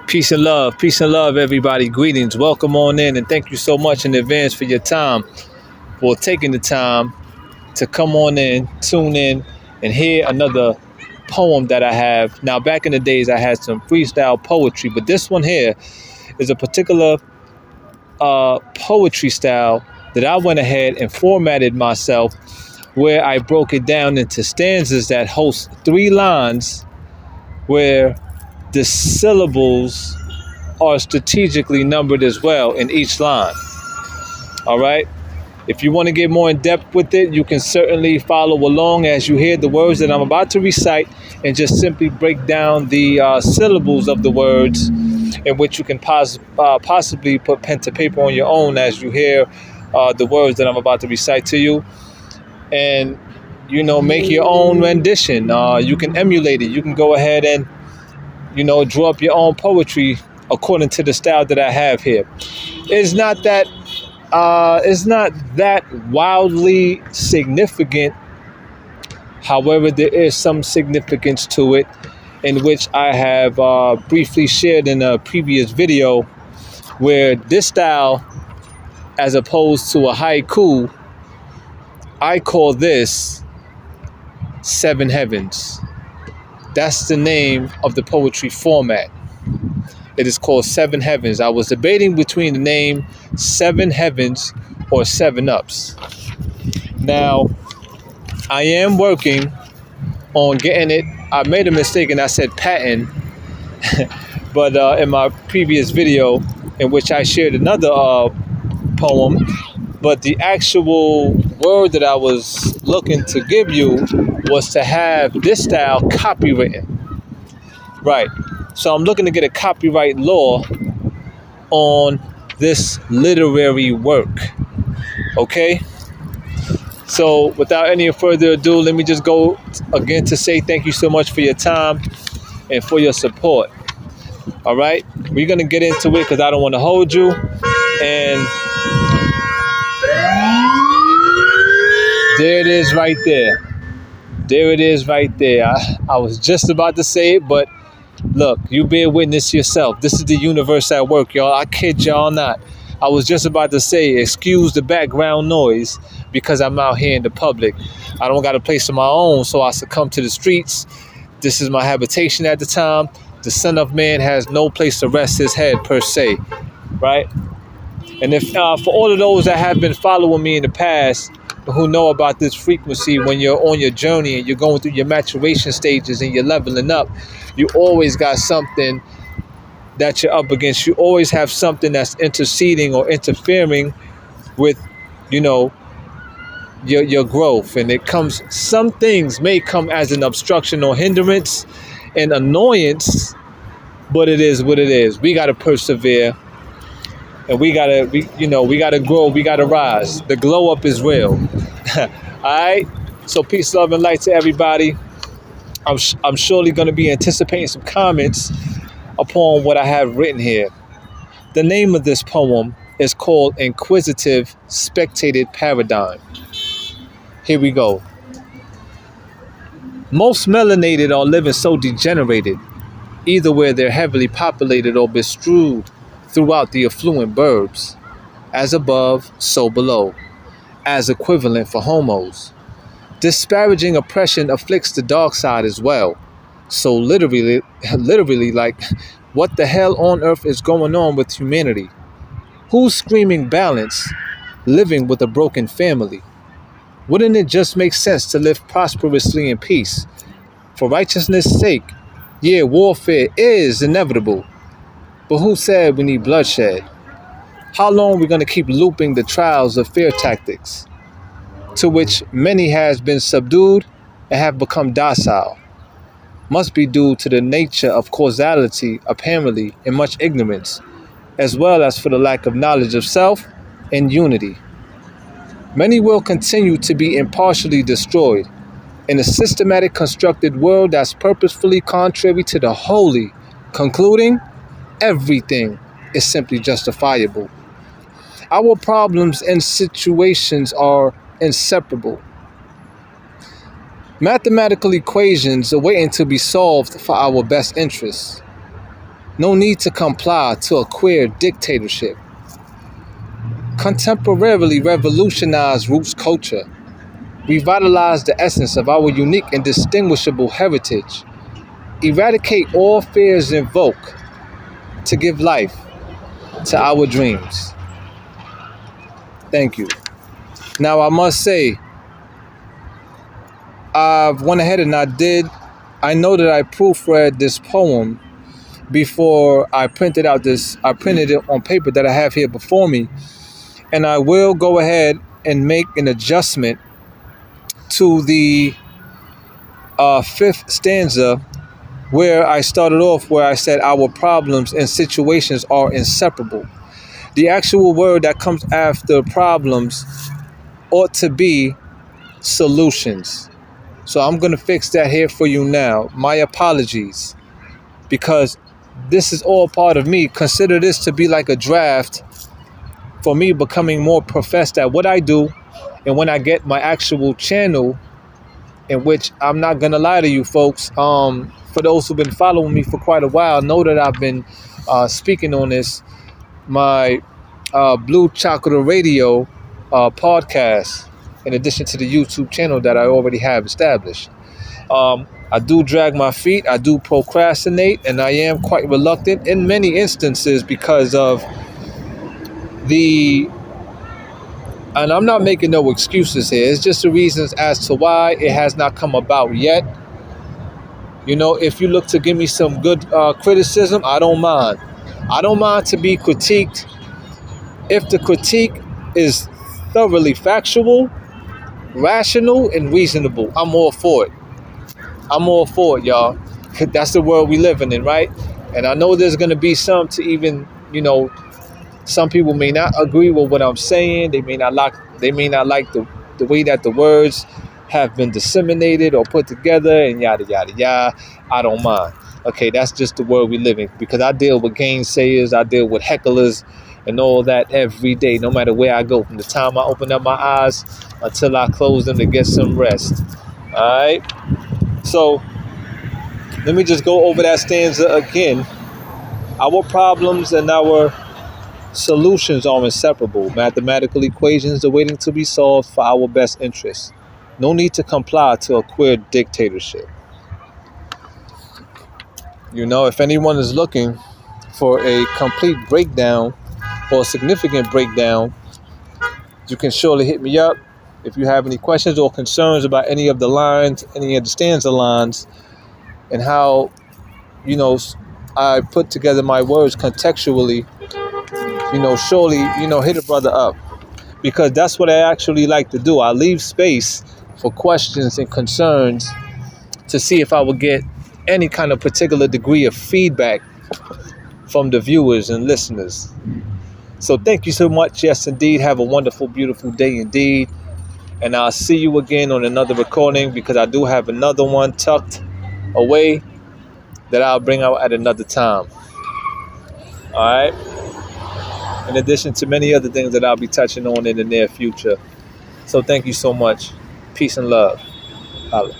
Peace and love, everybody. Greetings. Welcome on in, and thank you so much in advance for your time, for taking the time to come on in, tune in, and hear another poem that I have. Now, back in the days, I had some freestyle poetry, but this one here is a particular poetry style that I went ahead and formatted myself, where I broke it down into stanzas that host 3 lines, where the syllables are strategically numbered as well in each line. All right. If you want to get more in depth with it, you can certainly follow along as you hear the words that I'm about to recite, and just simply break down the syllables of the words, in which you can possibly put pen to paper on your own as you hear the words that I'm about to recite to you, and make your own rendition. You can emulate it. You can go ahead and draw up your own poetry according to the style that I have here. It's not that wildly significant. However, there is some significance to it, in which I have briefly shared in a previous video, where this style, as opposed to a haiku, I call this 7 heavens. That's the name of the poetry format. It is called 7 heavens. I was debating between the name 7 heavens or 7 ups. Now, I am working on getting it. I made a mistake and I said patent, but in my previous video, in which I shared another poem, but the actual word that I was looking to give you was to have this style copywritten. Right. So I'm looking to get a copyright law on this literary work. Okay? So without any further ado, let me just go again to say thank you so much for your time and for your support. All right? We're going to get into it because I don't want to hold you. And there it is right there. There it is right there. I was just about to say it, but look, you bear witness yourself. This is the universe at work, y'all. I kid y'all not. I was just about to say, excuse the background noise, because I'm out here in the public. I don't got a place of my own, so I succumb to the streets. This is my habitation at the time. The Son of Man has no place to rest his head, per se, right? And if for all of those that have been following me in the past, who know about this frequency, when you're on your journey and you're going through your maturation stages and you're leveling up, you always got something that you're up against. You always have something that's interceding or interfering with, your growth. And some things may come as an obstruction or hindrance and annoyance, but it is what it is. We got to persevere. And we gotta grow, we gotta rise. The glow up is real. All right. So peace, love, and light to everybody. I'm surely gonna be anticipating some comments upon what I have written here. The name of this poem is called Inquisitively Spectated Paradigm. Here we go. Most melanated are living so degenerated, either where they're heavily populated or bestrewed throughout the affluent burbs, as above, so below, as equivalent for homos. Disparaging oppression afflicts the dark side as well. So literally, like, what the hell on earth is going on with humanity? Who's screaming balance, living with a broken family? Wouldn't it just make sense to live prosperously in peace? For righteousness' sake, yeah, warfare is inevitable. But who said we need bloodshed? How long are we going to keep looping the trials of fear tactics, to which many has been subdued and have become docile? Must be due to the nature of causality, apparently, and much ignorance, as well as for the lack of knowledge of self and unity. Many will continue to be impartially destroyed in a systematic constructed world that's purposefully contrary to the holy, concluding everything is simply justifiable. Our problems and situations are inseparable. Mathematical equations are waiting to be solved for our best interests. No need to comply to a queer dictatorship. Contemporarily revolutionize roots culture. Revitalize the essence of our unique and distinguishable heritage. Eradicate all fears invoked to give life to our dreams. Thank you. Now I must say, I've went ahead and I know that I proofread this poem before I printed it on paper that I have here before me. And I will go ahead and make an adjustment to the fifth stanza where I started off, where I said our problems and situations are inseparable. The actual word that comes after problems ought to be solutions. So I'm going to fix that here for you now. My apologies, because this is all part of me. Consider this to be like a draft for me becoming more professed at what I do. And when I get my actual channel, in which I'm not going to lie to you folks, for those who've been following me for quite a while, know that I've been speaking on this, my Blue Chocolate Radio podcast, in addition to the YouTube channel that I already have established. I do drag my feet, I do procrastinate, and I am quite reluctant in many instances because of and I'm not making no excuses here, it's just the reasons as to why it has not come about yet. You know, if you look to give me some good criticism, I don't mind. I don't mind to be critiqued if the critique is thoroughly factual, rational, and reasonable. I'm all for it. I'm all for it, y'all. That's the world we living in, right? And I know there's going to be some to even, some people may not agree with what I'm saying. They may not like the way that the words have been disseminated or put together and yada, yada, yada. I don't mind. Okay, that's just the world we live in, because I deal with gainsayers, I deal with hecklers and all that every day, no matter where I go, from the time I open up my eyes until I close them to get some rest. All right. So let me just go over that stanza again. Our problems and our solutions are inseparable. Mathematical equations are waiting to be solved for our best interests. No need to comply to a queer dictatorship. If anyone is looking for a complete breakdown or a significant breakdown, you can surely hit me up. If you have any questions or concerns about any of the lines, any of the stanza lines, and how, I put together my words contextually, surely, hit a brother up, because that's what I actually like to do. I leave space for questions and concerns to see if I will get any kind of particular degree of feedback from the viewers and listeners. So thank you so much. Yes, indeed. Have a wonderful, beautiful day indeed. And I'll see you again on another recording, because I do have another one tucked away that I'll bring out at another time. All right. In addition to many other things that I'll be touching on in the near future. So thank you so much. Peace and love. Holla.